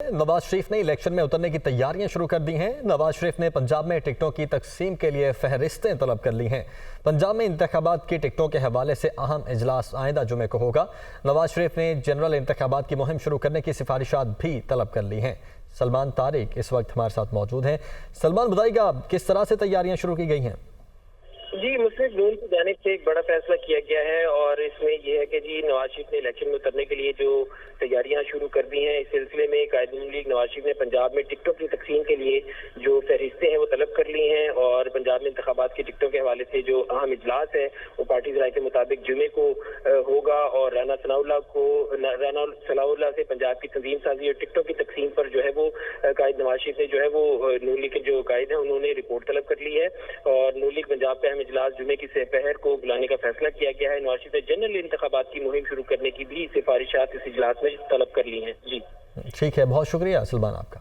नवाज शरीफ ने इलेक्शन में उतरने की तैयारियां शुरू कर दी हैं। नवाज शरीफ ने पंजाब में टिकटों की तकसीम के लिए फहरिस्तें तलब कर ली हैं। पंजाब में इंतखाबात की टिकटों के हवाले से अहम इजलास आइंदा जुमे को होगा। नवाज शरीफ ने जनरल इंतखाबात की मुहिम शुरू करने की सिफारिशात भी तलब कर ली हैं। सलमान तारिक इस वक्त हमारे साथ मौजूद हैं। सलमान, बताइएगा किस तरह से तैयारियां शुरू की गई हैं? जी, मुस्लिम नून की जानिब से एक बड़ा फैसला किया गया है और इसमें यह है कि जी नवाज शरीफ ने इलेक्शन में उतरने के लिए जो तैयारियां शुरू कर दी हैं। इस सिलसिले में कायद नून लीग नवाज शरीफ ने पंजाब में टिकटों की तकसीम के लिए जो फहरिस्तें हैं वो तलब कर ली हैं और पंजाब में इंतखाबात की टिकटों के हवाले से जो अहम इजलास है वो पार्टी राय के मुताबिक जुमे को होगा और राना सनाउल्लाह से पंजाब की तंजीम साजी और टिकटों की तकसीम पर जो है वो कायद नवाज शरीफ ने जो है वो नून लीग के जो कायद हैं उन्होंने रिपोर्ट तलब कर ली है और नून लीग पंजाब का इजलास जुमे की दोपहर को बुलाने का फैसला किया गया है। नवाज शरीफ ने जनरल इंतखाबात की मुहिम शुरू करने की भी सिफारिशात इस इजलास में तलब कर ली हैं। जी ठीक है, बहुत शुक्रिया सलमान आपका।